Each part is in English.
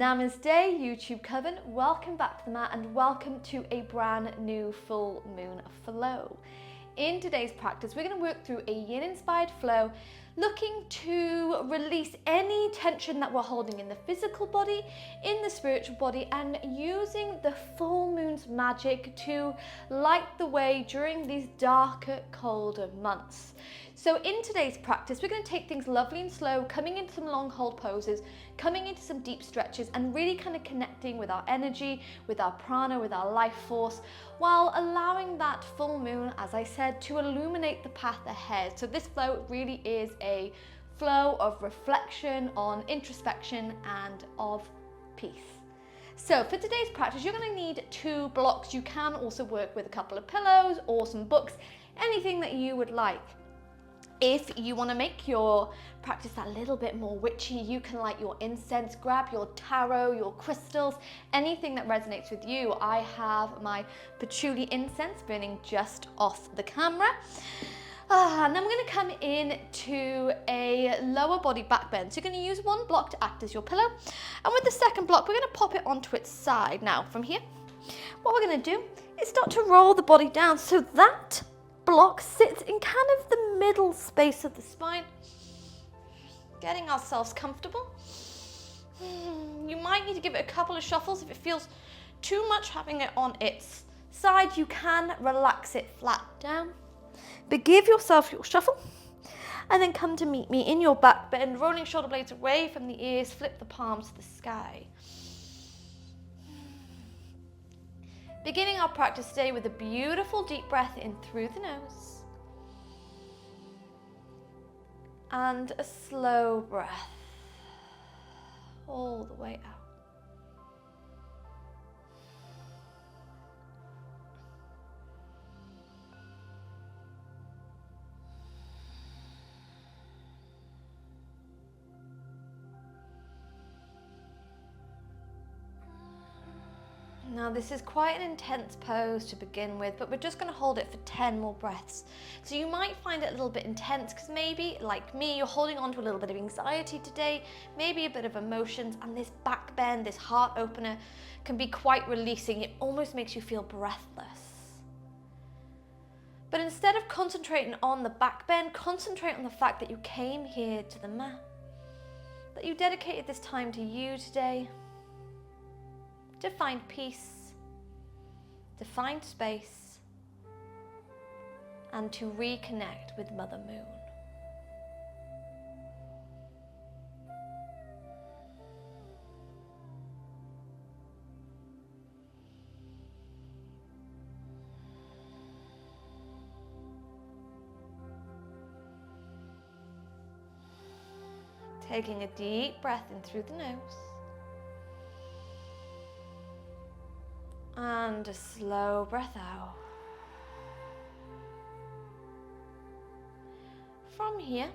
Namaste, YouTube Coven. Welcome back to the mat and welcome to a brand new full moon flow. In today's practice, we're going to work through a yin inspired flow, looking to release any tension that we're holding in the physical body, in the spiritual body, and using the full moon's magic to light the way during these darker, colder months. So in today's practice, we're going to take things lovely and slow, coming into some long hold poses, coming into some deep stretches, and really kind of connecting with our energy, with our prana, with our life force, while allowing that full moon, as I said, to illuminate the path ahead. So this flow really is a flow of reflection on introspection and of peace. So for today's practice, you're going to need 2 blocks. You can also work with a couple of pillows or some books, anything that you would like. If you want to make your practice a little bit more witchy, you can light your incense, grab your tarot, your crystals, anything that resonates with you. I have my patchouli incense burning just off the camera. And then we're going to come in to a lower body back bend. So you're going to use 1 block to act as your pillow. And with the second block, we're going to pop it onto its side. Now from here, what we're going to do is start to roll the body down so that block sits in kind of the middle space of the spine, getting ourselves comfortable. You might need to give it a couple of shuffles. If it feels too much having it on its side, you can relax it flat down, but give yourself your shuffle and then come to meet me in your back bend, rolling shoulder blades away from the ears, flip the palms to the sky. Beginning our practice today with a beautiful deep breath in through the nose and a slow breath all the way out. Now this is quite an intense pose to begin with, but we're just going to hold it for 10 more breaths. So you might find it a little bit intense because maybe, like me, you're holding on to a little bit of anxiety today, maybe a bit of emotions, and this back bend, this heart opener can be quite releasing. It almost makes you feel breathless. But instead of concentrating on the back bend, concentrate on the fact that you came here to the mat, that you dedicated this time to you today, to find peace, to find space, and to reconnect with Mother Moon. Taking a deep breath in through the nose. And a slow breath out. From here,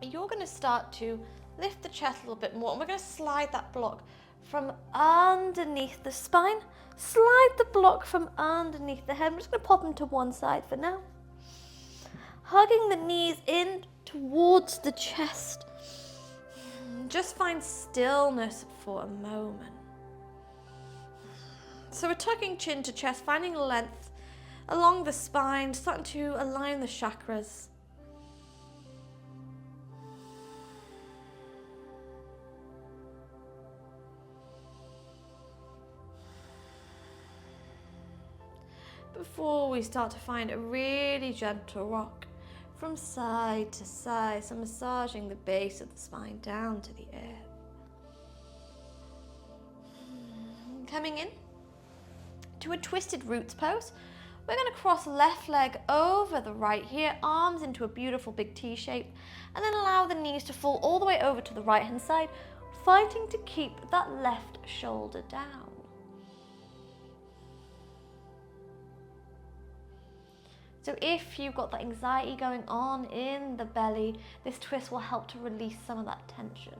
you're going to start to lift the chest a little bit more, and we're going to slide that block from underneath the spine. Slide the block from underneath the head. I'm just going to pop them to one side for now. Hugging the knees in towards the chest. Just find stillness for a moment. So we're tucking chin to chest, finding length along the spine, starting to align the chakras. Before we start to find a really gentle rock from side to side, so massaging the base of the spine down to the earth. Coming in to a twisted roots pose. We're going to cross left leg over the right here, arms into a beautiful big T shape, and then allow the knees to fall all the way over to the right hand side, fighting to keep that left shoulder down. So if you've got that anxiety going on in the belly, this twist will help to release some of that tension.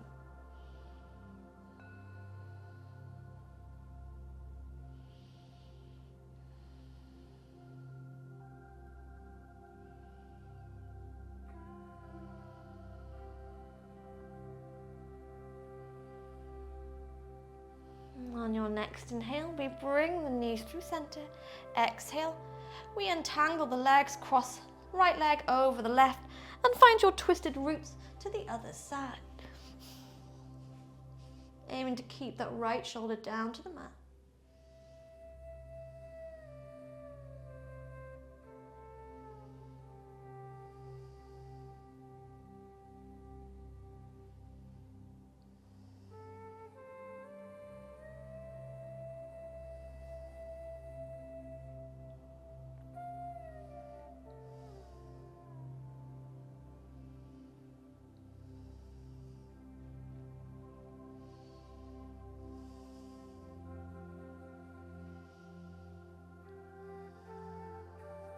On your next inhale, we bring the knees through center. Exhale, we untangle the legs, cross right leg over the left, and find your twisted roots to the other side. Aiming to keep that right shoulder down to the mat.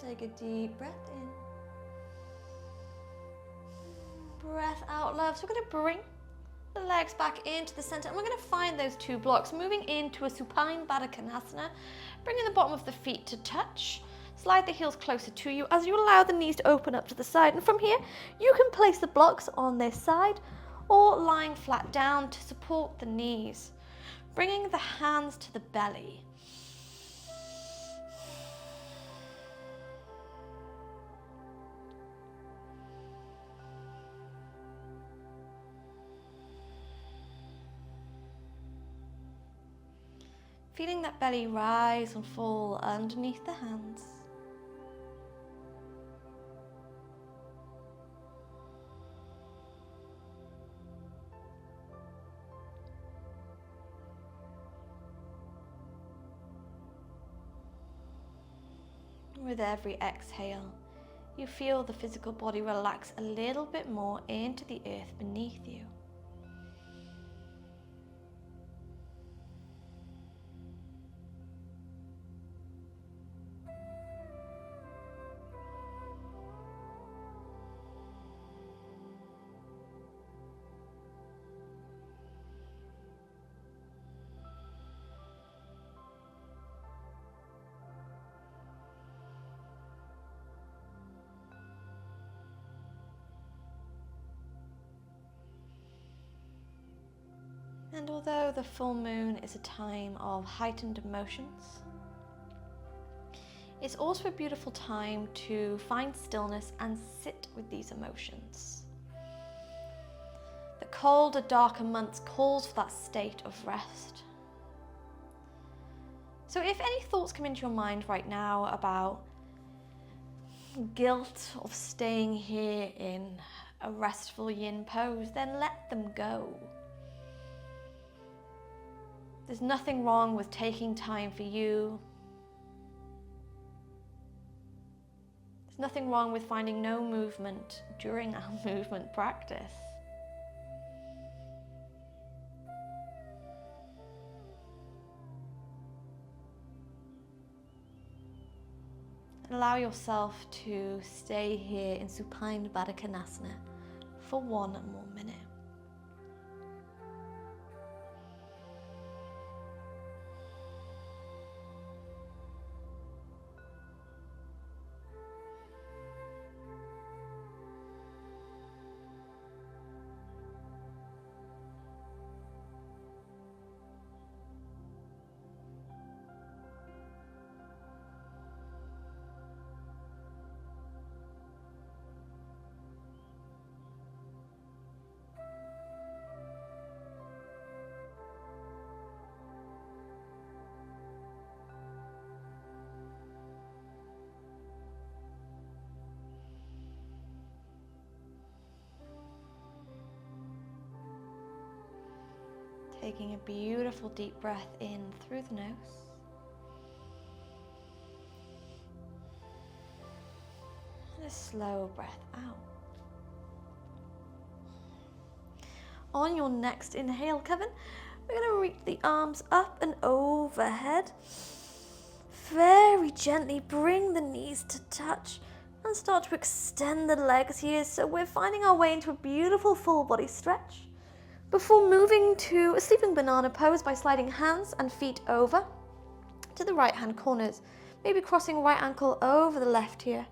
Take a deep breath in. Breath out, love. So we're going to bring the legs back into the center and we're going to find those two blocks, moving into a supine Baddha Konasana, bringing the bottom of the feet to touch. Slide the heels closer to you as you allow the knees to open up to the side. And from here, you can place the blocks on their side or lying flat down to support the knees. Bringing the hands to the belly. Feeling that belly rise and fall underneath the hands. With every exhale, you feel the physical body relax a little bit more into the earth beneath you. And although the full moon is a time of heightened emotions, it's also a beautiful time to find stillness and sit with these emotions. The colder, darker months calls for that state of rest. So if any thoughts come into your mind right now about guilt of staying here in a restful yin pose, then let them go. There's nothing wrong with taking time for you. There's nothing wrong with finding no movement during our movement practice. Allow yourself to stay here in supine Baddha Konasana for 1 more minute. Taking a beautiful deep breath in through the nose. And a slow breath out. On your next inhale, Kevin, we're going to reach the arms up and overhead. Very gently bring the knees to touch and start to extend the legs here. So we're finding our way into a beautiful full body stretch before moving to a sleeping banana pose by sliding hands and feet over to the right hand corners, maybe crossing right ankle over the left here.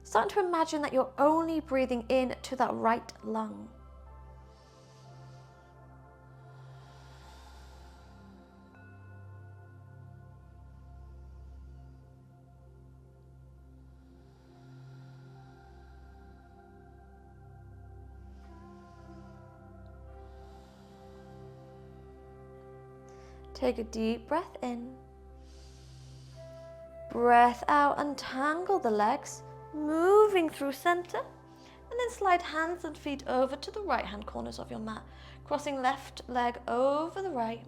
Starting to imagine that you're only breathing in to that right lung. Take a deep breath in. Breath out, untangle the legs, moving through center. And then slide hands and feet over to the right hand corners of your mat, crossing left leg over the right.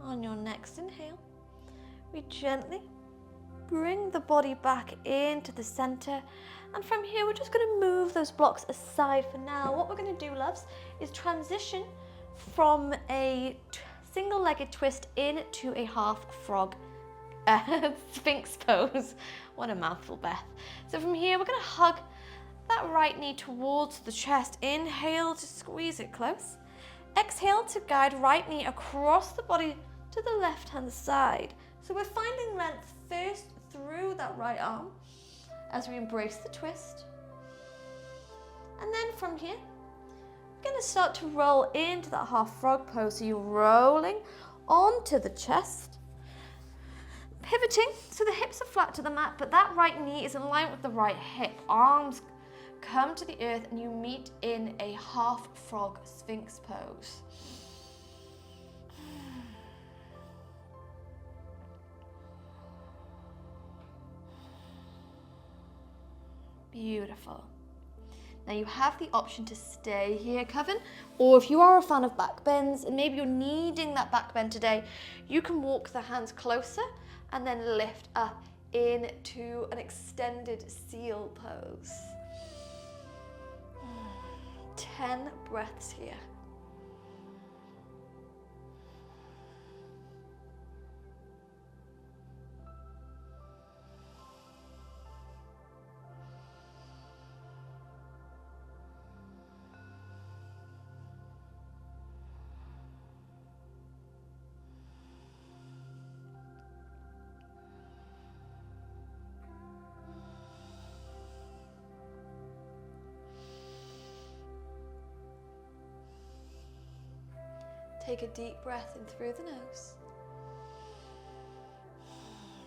On your next inhale, we gently bring the body back into the center. And from here, we're just going to move those blocks aside for now. What we're going to do, loves, is transition from a single-legged twist into a half frog Sphinx pose. What a mouthful, Beth. So from here, we're going to hug that right knee towards the chest. Inhale to squeeze it close. Exhale to guide right knee across the body to the left-hand side. So we're finding length first through that right arm as we embrace the twist. And then from here, we're going to start to roll into that half frog pose. So you're rolling onto the chest, pivoting so the hips are flat to the mat, but that right knee is in line with the right hip. Arms come to the earth and you meet in a half frog Sphinx pose. Beautiful. Now you have the option to stay here, Coven, or if you are a fan of back bends and maybe you're needing that back bend today, you can walk the hands closer and then lift up into an extended seal pose. 10 breaths here. Take a deep breath in through the nose.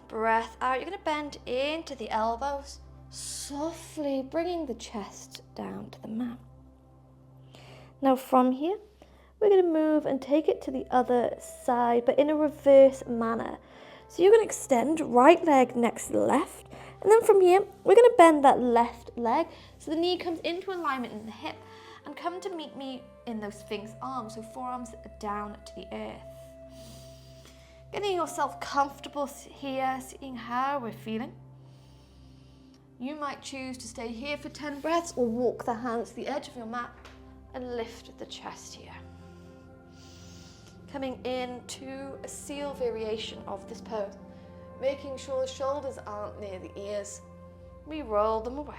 Breath out. You're going to bend into the elbows, softly bringing the chest down to the mat. Now from here, we're going to move and take it to the other side, but in a reverse manner. So you're going to extend right leg next to the left, and then from here, we're going to bend that left leg so the knee comes into alignment in the hip, and come to meet me in those Sphinx arms, so forearms down to the earth. Getting yourself comfortable here, seeing how we're feeling. You might choose to stay here for 10 breaths or walk the hands to the edge of your mat and lift the chest here. Coming into a seal variation of this pose, making sure the shoulders aren't near the ears. We roll them away.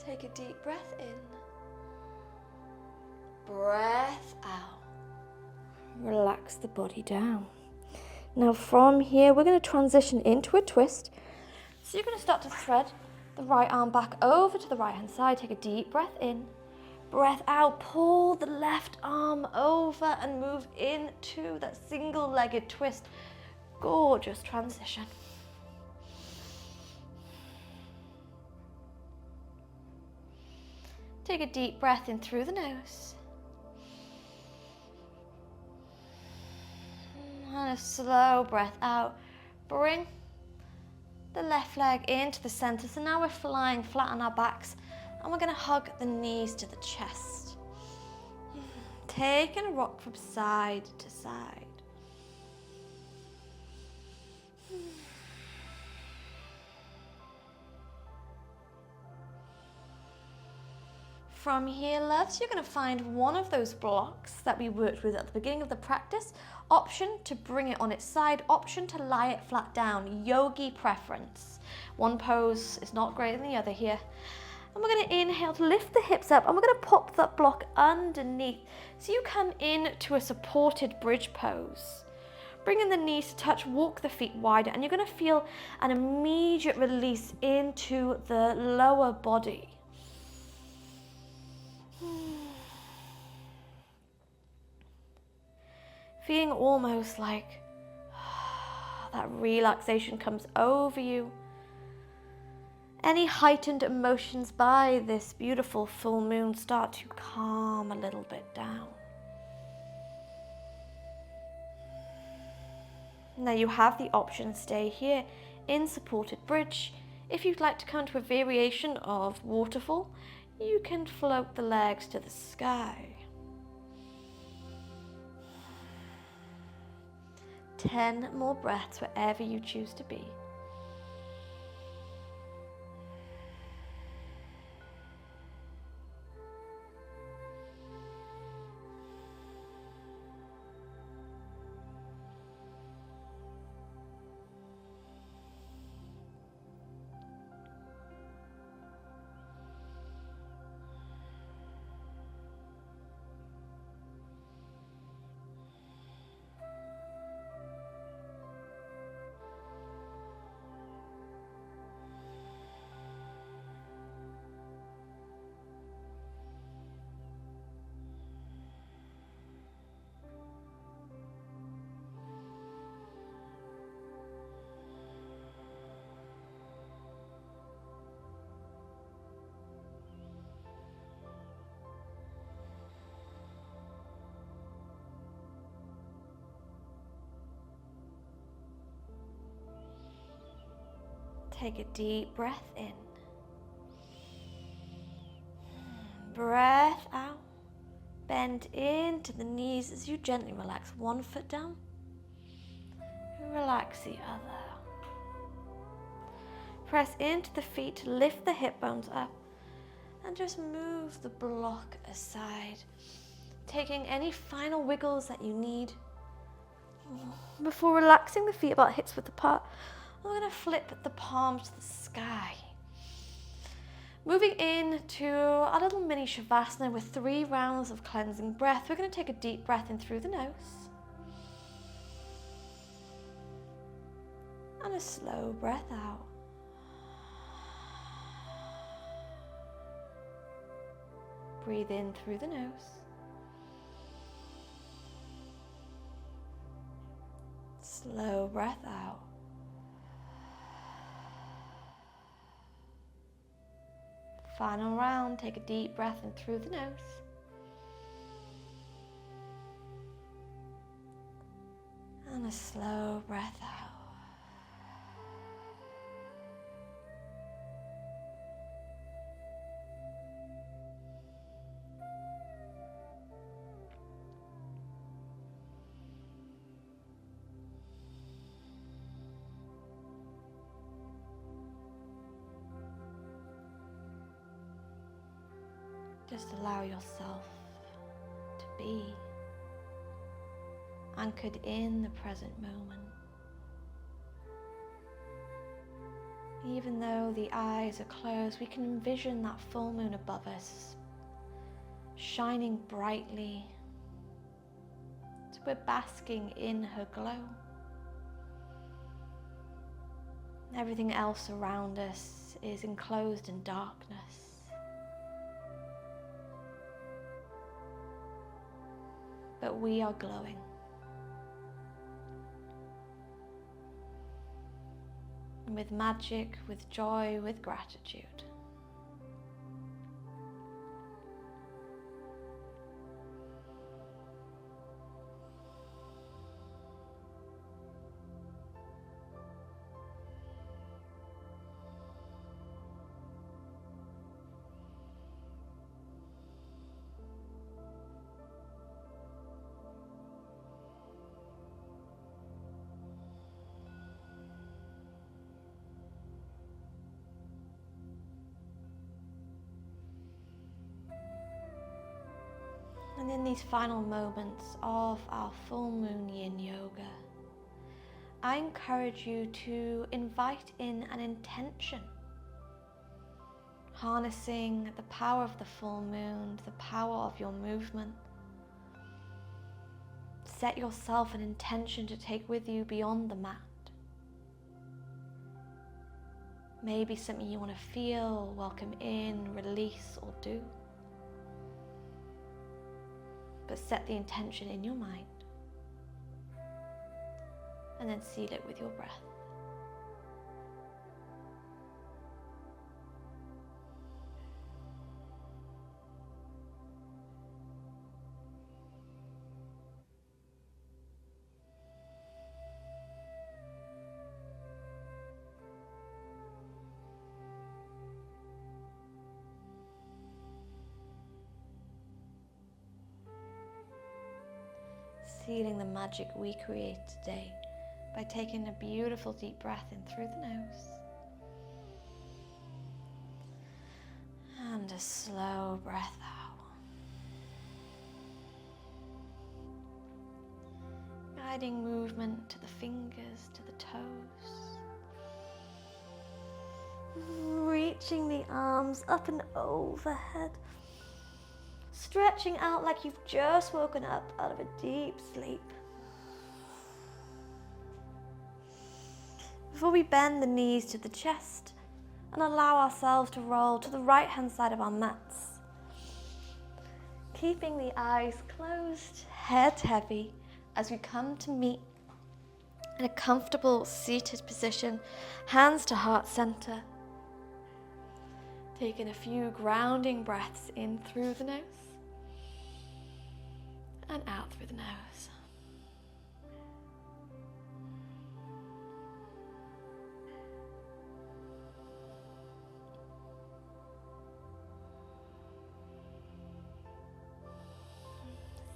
Take a deep breath in. Breath out. Relax the body down. Now from here, we're going to transition into a twist. So you're going to start to thread the right arm back over to the right hand side. Take a deep breath in. Breath out. Pull the left arm over and move into that single-legged twist. Gorgeous transition. Take a deep breath in through the nose. And a slow breath out. Bring the left leg into the center. So now we're flying flat on our backs and we're going to hug the knees to the chest. Taking a rock from side to side. from here, loves, you're going to find one of those blocks that we worked with at the beginning of the practice. Option to bring it on its side, option to lie it flat down, yogi preference. One pose is not greater than the other here. And we're going to inhale to lift the hips up, and we're going to pop that block underneath. So you come into a supported bridge pose. Bringing the knees to touch, walk the feet wider, and you're going to feel an immediate release into the lower body. Feeling almost like that relaxation comes over you. Any heightened emotions by this beautiful full moon start to calm a little bit down. Now you have the option to stay here in supported bridge. If you'd like to come to a variation of waterfall, you can float the legs to the sky. 10 more breaths wherever you choose to be. Take a deep breath in. Breath out. Bend into the knees as you gently relax one foot down. Relax the other. Press into the feet to lift the hip bones up and just move the block aside, taking any final wiggles that you need. Before relaxing the feet about hips width apart, we're going to flip the palms to the sky. Moving into a little mini Shavasana with 3 rounds of cleansing breath. We're going to take a deep breath in through the nose. And a slow breath out. Breathe in through the nose. Slow breath out. Final round, take a deep breath in through the nose. And a slow breath out. Just allow yourself to be anchored in the present moment. Even though the eyes are closed, we can envision that full moon above us, shining brightly. So we're basking in her glow. Everything else around us is enclosed in darkness. But we are glowing. With magic, with joy, with gratitude. in these final moments of our full moon yin yoga, I encourage you to invite in an intention, harnessing the power of the full moon, the power of your movement. Set yourself an intention to take with you beyond the mat. Maybe something you want to feel, welcome in, release, or do. But set the intention in your mind and then seal it with your breath. Sealing the magic we create today by taking a beautiful deep breath in through the nose and a slow breath out. Guiding movement to the fingers, to the toes. Reaching the arms up and overhead. Stretching out like you've just woken up out of a deep sleep. Before we bend the knees to the chest and allow ourselves to roll to the right hand side of our mats. Keeping the eyes closed, head heavy, as we come to meet in a comfortable seated position, hands to heart center. Taking a few grounding breaths in through the nose and out through the nose.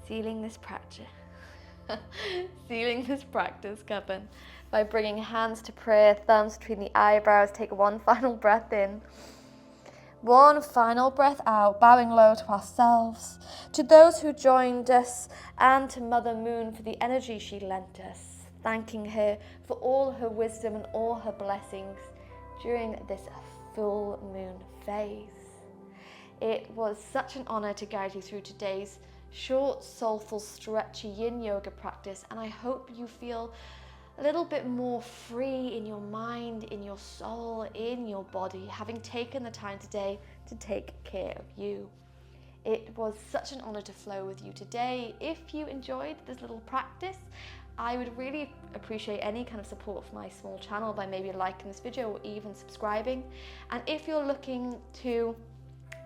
Sealing this practice, Coven, by bringing hands to prayer, thumbs between the eyebrows. Take one final breath in. One final breath out, bowing low to ourselves, to those who joined us, and to Mother Moon for the energy she lent us, thanking her for all her wisdom and all her blessings during this full moon phase. It was such an honor to guide you through today's short, soulful, stretchy yin yoga practice, and I hope you feel a little bit more free in your mind, in your soul, in your body, having taken the time today to take care of you. It was such an honor to flow with you today. If you enjoyed this little practice, I would really appreciate any kind of support for my small channel by maybe liking this video or even subscribing. And if you're looking to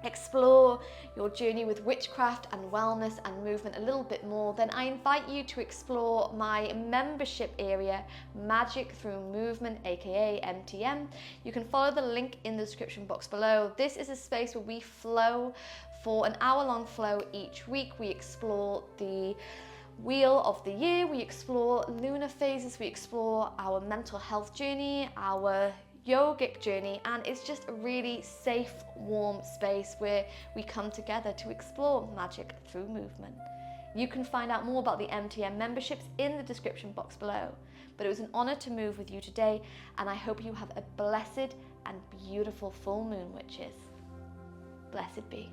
explore your journey with witchcraft and wellness and movement a little bit more, then I invite you to explore my membership area, Magic Through Movement, aka MTM. You can follow the link in the description box below. This is a space where we flow for an hour-long flow each week. We explore the wheel of the year, we explore lunar phases, we explore our mental health journey, our yogic journey, and it's just a really safe, warm space where we come together to explore magic through movement. You can find out more about the MTM memberships in the description box below. But it was an honor to move with you today, and I hope you have a blessed and beautiful full moon, witches. Blessed be.